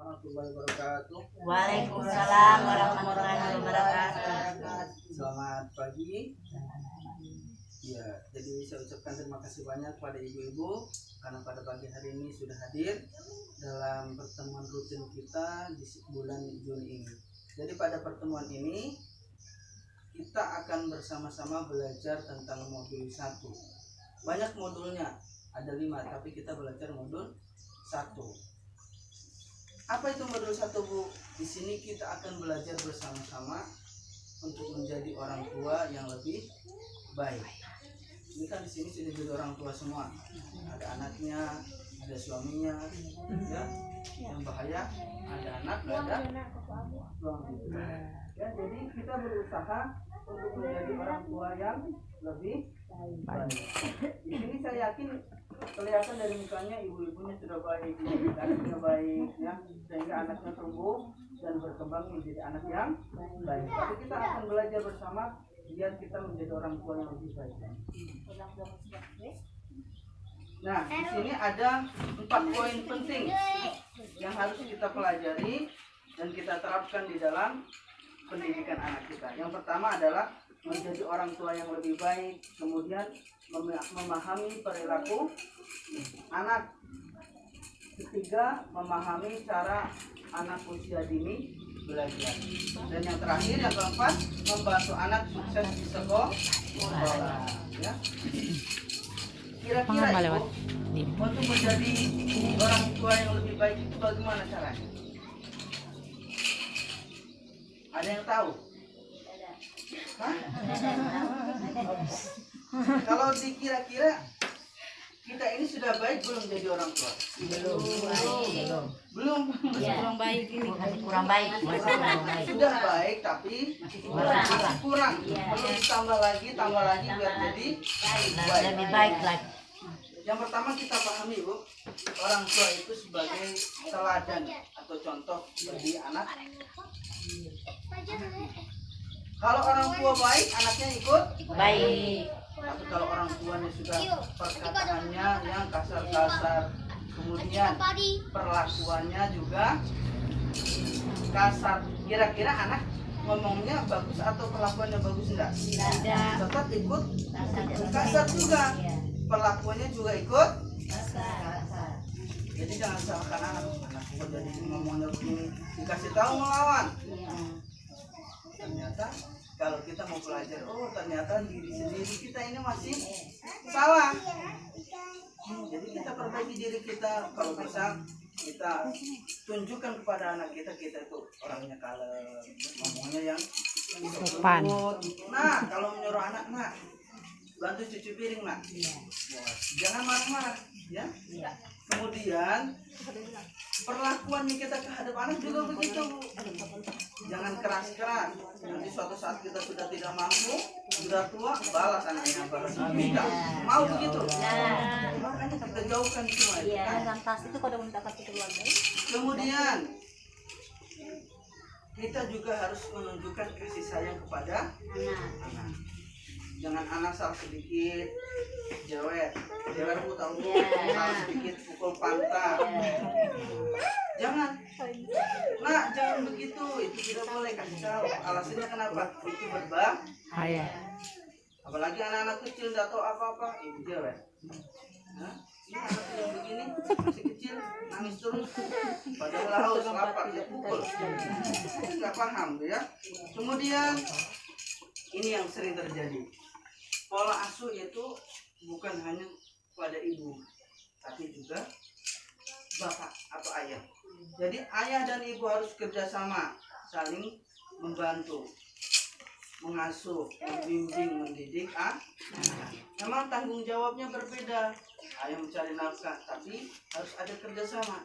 warahmatullahi wabarakatuh. Waalaikumsalam warahmatullahi wabarakatuh. Selamat pagi. Ya, jadi saya ucapkan terima kasih banyak pada ibu-ibu karena pada pagi hari ini sudah hadir dalam pertemuan rutin kita di bulan Juni ini. Jadi pada pertemuan ini kita akan bersama-sama belajar tentang modul 1. Banyak modulnya, ada 5, tapi kita belajar modul 1. Apa itu modul 1, Bu? Di sini kita akan belajar bersama-sama untuk menjadi orang tua yang lebih baik. Ini kan di sini sudah jadi orang tua semua. Ada anaknya, ada suaminya, ya. Yang bahaya ada anak, nggak ada suami. Ya, jadi kita berusaha untuk menjadi orang tua yang lebih baik. Di sini saya yakin kelihatan dari mukanya ibu-ibunya sudah baik, anaknya baik, ya, sehingga anaknya tumbuh dan berkembang menjadi anak yang baik. Tapi kita akan belajar bersama biar kita menjadi orang tua yang lebih baik. Nah, di sini ada 4 poin penting yang harus kita pelajari dan kita terapkan di dalam pendidikan anak kita. Yang pertama adalah menjadi orang tua yang lebih baik, kemudian memahami perilaku anak. Ketiga, memahami cara anak usia dini belajar. Dan yang terakhir, yang keempat, membantu anak sukses di sekolah. Ya. Kira-kira Ibu, untuk menjadi orang tua yang lebih baik itu bagaimana caranya? Ada yang tahu? Hah? Kalau dikira-kira kita ini sudah baik belum jadi orang tua? Belum Kurang baik ini. Kurang baik. Sudah baik tapi kurang. Perlu tambah lagi biar jadi baik. Lebih baik lagi. Yang pertama kita pahami, Bu, orang tua itu sebagai teladan atau contoh bagi anak. Kalau orang tua baik, anaknya ikut Baik. Tapi kalau orang tuanya sudah perkataannya yang kasar-kasar, kemudian perlakuannya juga kasar, kira-kira anak ngomongnya bagus atau perlakuannya bagus enggak? Tidak. Tetap ikut kasar juga, perlakuannya juga ikut Kasar. Jadi jangan salahkan anak kok jadi ngomongnya begini, dikasih tahu melawan. Ternyata kalau kita mau belajar, oh ternyata diri sendiri kita ini masih salah. Jadi kita perbaiki diri kita, kalau bisa kita tunjukkan kepada anak kita itu orangnya kalem, ngomongnya yang sopan. Nah, kalau menyuruh anak, nak bantu cuci piring, nak. Jangan marah-marah, ya. Kemudian perlakuannya kita terhadap anak juga begitu, Bu. Jangan keras-keras. Nanti suatu saat kita sudah tidak mampu, sudah tua, balas anaknya balas. Tidak mau begitu. Makanya kita jauhkan semua itu kan. Kemudian kita juga harus menunjukkan kasih sayang kepada anak. Jangan anak salah sedikit jewer Bu, tahu salah sedikit pukul pantat. Jangan, nah jangan begitu, itu tidak boleh, kasih tahu. Alasannya kenapa? Itu berbahaya. Apalagi anak-anak kecil tidak tahu apa-apa, itu jewer. Nah, ini anak yang begini masih kecil, nangis terus, padahal haus lapar dia pukul. Nggak paham, ya. Kemudian ini yang sering terjadi. Pola asuh itu bukan hanya pada ibu, tapi juga bapak atau ayah. Jadi ayah dan ibu harus kerjasama, saling membantu, mengasuh, membimbing, mendidik anak. Memang tanggung jawabnya berbeda. Ayah mencari nafkah, tapi harus ada kerjasama.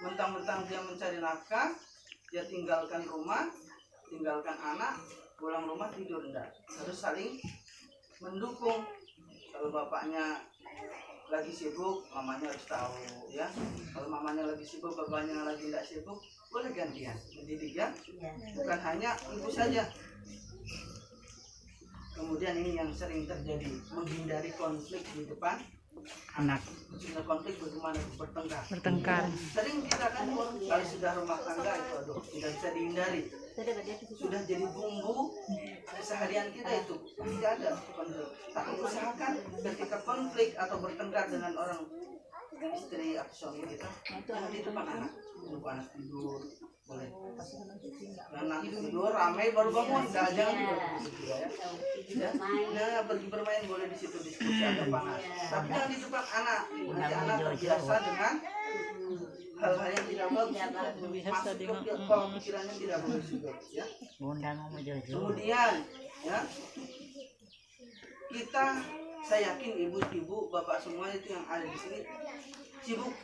Mentang-mentang dia mencari nafkah, dia tinggalkan rumah, tinggalkan anak, pulang rumah tidur, enggak. Harus saling mendukung. Kalau bapaknya lagi sibuk, mamanya harus tahu, ya. Kalau mamanya lagi sibuk, bapaknya lagi tidak sibuk, boleh gantian mendidik, ya. Bukan hanya ibu saja. Kemudian ini yang sering terjadi, menghindari konflik di depan Anak. Sudah konflik bagaimana bertengkar. Bertengkar. Sering kita kan kalau sudah rumah tangga itu aduh tidak bisa dihindari. Sudah jadi bumbu keseharian kita itu pasti ada konflik. Tapi usahakan ketika konflik atau bertengkar dengan orang istri atau suami kita jangan di depan anak. Tunggu anak tidur boleh. Anak tidur ramai baru bangun, jangan gitu ya. Nah, pergi bermain boleh di situ diskusi agak panas. Tapi jangan di depan anak. Nanti anak terbiasa dengan hal-hal yang tidak bagus. Masuk ke pola pikirannya tidak bagus juga, ya. Kemudian, ya, saya yakin ibu-ibu, bapak semua itu yang ada di sini sibuk.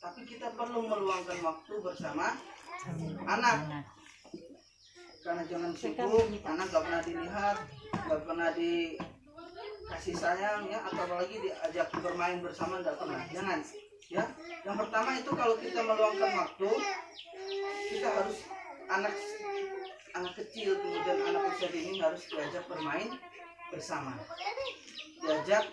Tapi kita perlu meluangkan waktu bersama anak. Karena jangan sibuk, anak gak pernah dilihat, gak pernah dikasih sayang, ya, atau apalagi diajak bermain bersama, gak pernah. Jangan, ya. Yang pertama itu kalau kita meluangkan waktu, kita harus anak kecil, kemudian anak usia dini harus diajak bermain bersama, diajak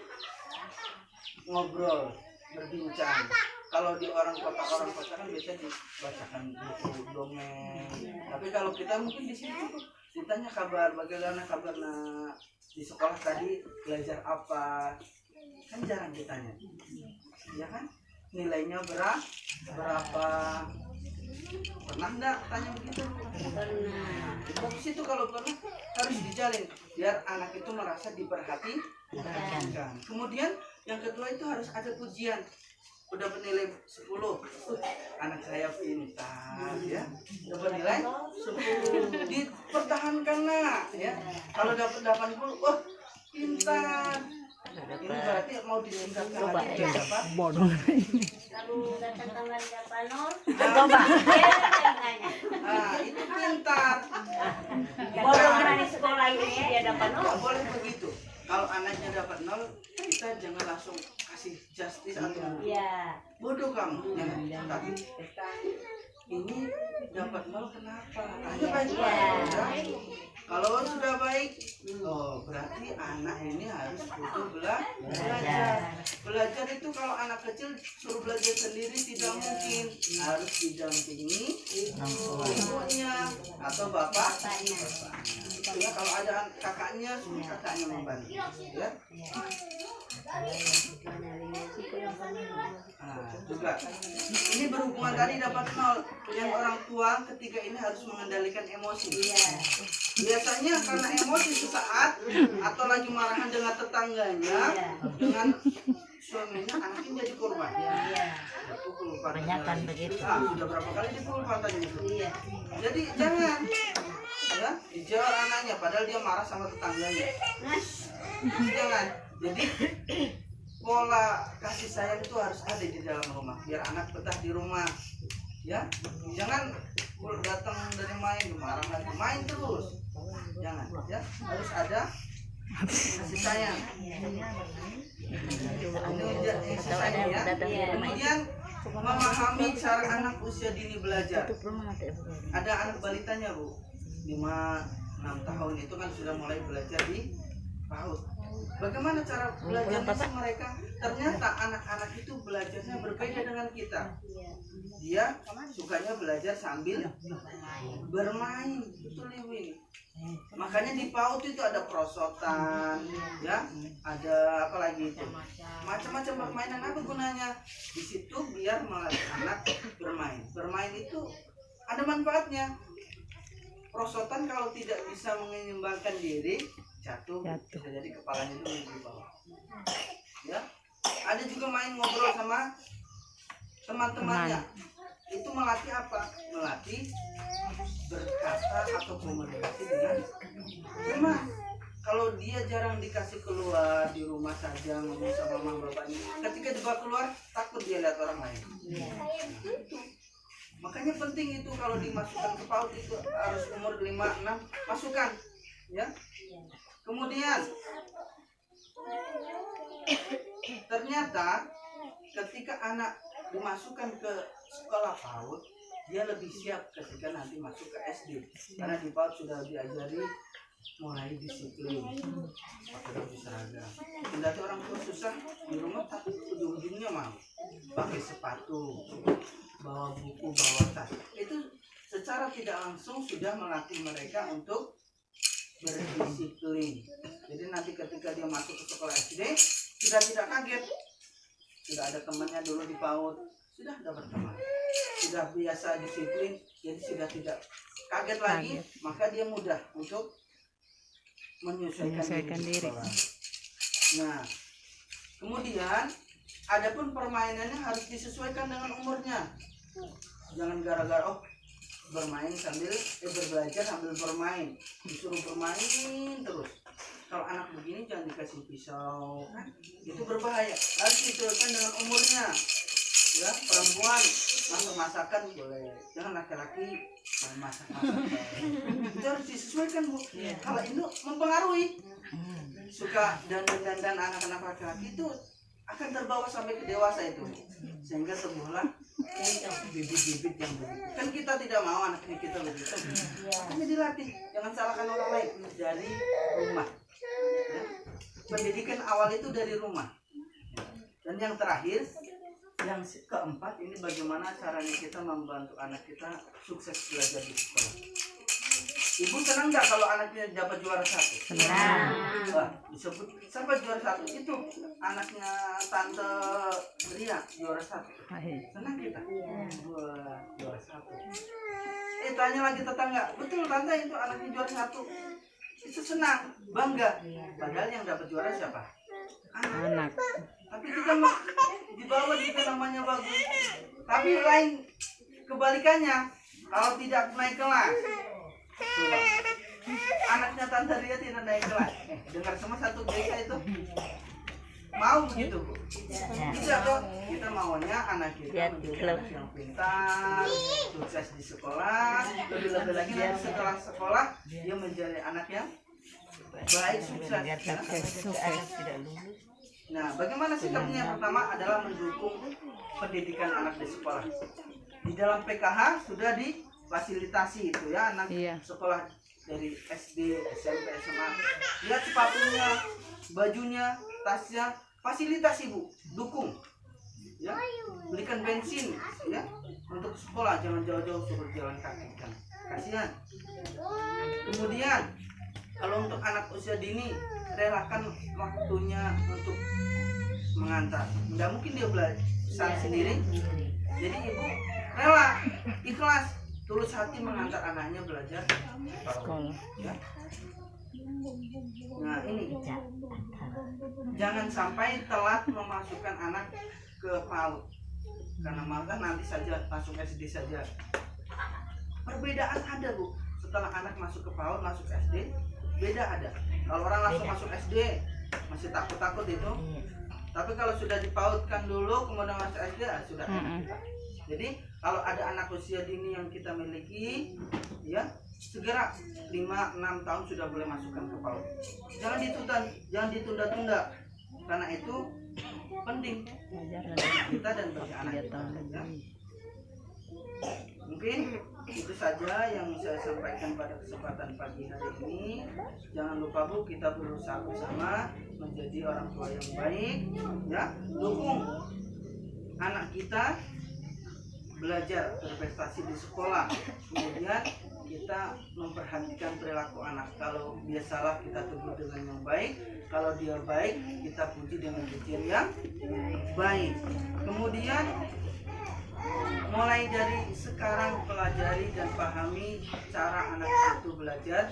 ngobrol, berbincang. Kalau di orang kota kan biasa dibacakan buku dongeng. Tapi kalau kita mungkin di sini cukup ditanya kabar, bagaimana kabar di sekolah tadi belajar apa, kan jarang ditanya, ya kan? Nilainya berapa? Pernah enggak tanya begitu? Pernah. Bagus itu kalau pernah harus dijalin biar anak itu merasa diperhatikan. Kemudian yang kedua itu harus ada pujian. Udah bernilai 10, anak saya pintar, ya. Udah bernilai 10, dipertahankan nak, ya. Kalau dapat 80, wah pintar. Ini berarti mau disingkatkan lagi dia dapat Bodoh. Kalau datang tanggal 8 Coba. itu pintar. bodoh karena di sekolah ini dia dapat Nggak boleh begitu. Kalau anaknya dapat 0, kita jangan langsung kasih justice atau Iya. bodoh kamu. Jangan. Tapi ini dapat 0 kenapa? Tanya baik-baik. Ya. Kalau sudah baik, oh berarti anak ini harus butuh belajar. Belajar itu kalau anak kecil suruh belajar sendiri tidak mungkin, harus didampingi ibunya atau bapaknya. Ya, kalau ada kakaknya, suruh kakaknya membantu. Ya. Juga ini berhubungan tadi dapat 0, yang orang tua ketika ini harus mengendalikan emosi. Biasanya karena emosi sesaat atau lagi marahan dengan tetangganya, dengan suaminya, anaknya jadi korban. Kebanyakan begitu. Sudah berapa kali dipukul pantatnya itu. Jadi jangan, ya, dijawab anaknya padahal dia marah sama tetangganya. Jangan. Jadi pola kasih sayang itu harus ada di dalam rumah biar anak betah di rumah, ya. Jangan datang dari main marah lagi main terus, jangan, ya. Harus ada kasih sayang. Kemudian memahami cara anak usia dini belajar. Ada anak balitanya, Bu, 5-6 tahun itu kan sudah mulai belajar di PAUD. Bagaimana cara belajarnya mereka? Ternyata anak-anak itu belajarnya berbeda dengan kita. Dia sukanya belajar sambil bermain. Betul Ibu ini. Makanya di PAUD itu ada perosotan, ya, ada apa lagi itu? Macam-macam permainan. Apa gunanya? Di situ biar melatih anak bermain. Bermain itu ada manfaatnya. Perosotan kalau tidak bisa menyeimbangkan diri, jatuh. Bisa jadi kepalanya itu di bawah. Ya, ada juga main ngobrol sama teman-temannya. Itu melatih apa? Melatih berkata atau komunikasi dengan teman. Kalau dia jarang dikasih keluar, di rumah saja ngomong sama mama bapaknya, ketika dibawa keluar takut dia lihat orang lain. Makanya penting itu kalau dimasukkan ke PAUD itu harus umur 5-6 masukkan, ya. Kemudian ternyata ketika anak dimasukkan ke sekolah PAUD, dia lebih siap ketika nanti masuk ke SD. Karena di PAUD sudah diajari mulai disiplin pakai baju seragam. Kendati orang tua susah di rumah, tapi ujung-ujungnya mau pakai sepatu, bawa buku, bawa tas. Itu secara tidak langsung sudah melatih mereka untuk berdisiplin. Jadi nanti ketika dia masuk ke sekolah SD sudah tidak kaget, sudah ada temannya dulu di PAUD, sudah dapat teman, sudah biasa disiplin, jadi sudah tidak kaget lagi, maka dia mudah untuk menyesuaikan diri. Nah, kemudian adapun permainannya harus disesuaikan dengan umurnya. Jangan gara-gara bermain sambil berbelajar sambil bermain, disuruh bermain terus. Kalau anak begini jangan dikasih pisau, kan itu berbahaya. Harus disesuaikan dengan umurnya. Ya, perempuan masak-masakan boleh, jangan laki-laki masak-masakan. Itu harus disesuaikan, Bu. Kalau itu mempengaruhi, suka dandan anak-anak laki-laki itu akan terbawa sampai ke dewasa itu, sehingga tumbuhlah bibit-bibit yang begitu. Kan kita tidak mau anak kita begitu. Makanya dilatih, jangan salahkan orang lain dari rumah. Ya. Pendidikan awal itu dari rumah. Dan yang terakhir, yang keempat, ini bagaimana caranya kita membantu anak kita sukses belajar di sekolah. Ibu senang nggak kalau anaknya dapat juara 1? Senang. Wah, disebut sampai juara 1 itu anaknya Tante Ria juara 1. Senang kita. Wah, juara 1. Tanya lagi tetangga, betul Tante itu anaknya juara 1. Itu senang, bangga. Padahal yang dapat juara siapa? Anak. Tapi juga di bawah juga namanya bagus. Tapi lain kebalikannya, kalau tidak naik kelas, coba. Anaknya Tante Ria tidak naik kelas. Dengar semua satu desa itu mau begitu, Bu. Tidak dong. Kita maunya anak kita menjadi anak yang pintar, sukses di sekolah. Lebih-lebih lagi nanti setelah sekolah dia menjadi anak yang baik, sukses. Nah, bagaimana sikapnya? Yang pertama adalah mendukung pendidikan anak di sekolah. Di dalam PKH sudah difasilitasi itu ya, anak sekolah dari SD, SMP, SMA. Lihat sepatunya, bajunya, tasnya, fasilitasi Bu, dukung. Ya, belikan bensin ya untuk sekolah, jangan jauh-jauh suruh jalan kaki kan. Kasihan. Kemudian kalau untuk anak usia dini, relakan waktunya untuk mengantar. Tidak mungkin dia belajar sendiri. Jadi ibu rela, ikhlas, tulus hati mengantar anaknya belajar sekolah. Ya. Nah ini, jangan sampai telat memasukkan anak ke PAUD, karena malah nanti saja langsung SD saja. Perbedaan ada Bu, setelah anak masuk ke PAUD, masuk SD, beda ada. Kalau orang langsung masuk SD masih takut-takut itu, tapi kalau sudah dipautkan dulu kemudian masuk SD sudah enak. Jadi kalau ada anak usia dini yang kita miliki, ya segera 5-6 tahun sudah boleh masukkan ke PAUD. Jangan ditunda-tunda, karena itu penting bagi kita dan bagi anak kita. Ya. Mungkin itu saja yang saya sampaikan pada kesempatan pagi hari ini. Jangan lupa Bu, kita berusaha bersama menjadi orang tua yang baik, ya. Dukung anak kita belajar berprestasi di sekolah. Kemudian kita memperhatikan perilaku anak. Kalau dia salah kita tegur dengan yang baik. Kalau dia baik kita puji dengan pujian yang baik. Kemudian mulai dari sekarang pelajari dan pahami cara anak itu belajar,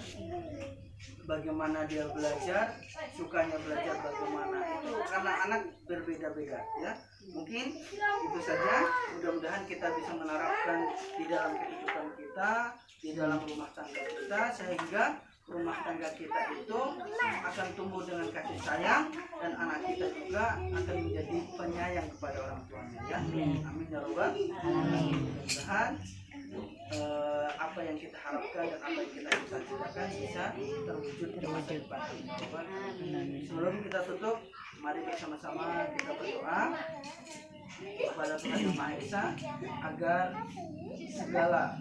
bagaimana dia belajar, sukanya belajar bagaimana, itu karena anak berbeda-beda ya. Mungkin itu saja, mudah-mudahan kita bisa menerapkan di dalam kehidupan kita, di dalam rumah tangga kita, sehingga rumah tangga kita itu akan tumbuh dengan kasih sayang dan anak kita juga akan menjadi penyayang kepada orang tuanya ya. Amin ya Rabbal alamin. Mudah-mudahan apa yang kita harapkan dan apa yang kita bisa cita-citakan bisa terwujud di masa depan. Sebelum kita tutup, mari bersama-sama kita berdoa kepada Tuhan Yang Maha Esa agar segala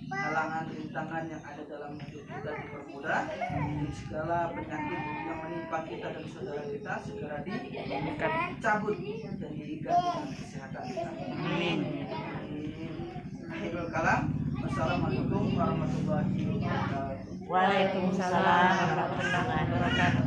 halangan rintangan yang ada dalam hidup kita dipermudah, dan segala penyakit yang menimpa kita dan saudara kita segera dicabut dan diikat dengan kesehatan kita. Amin. Akhirul kalam. Wassalamualaikum warahmatullahi wabarakatuh. Waalaikumsalam warahmatullahi wabarakatuh.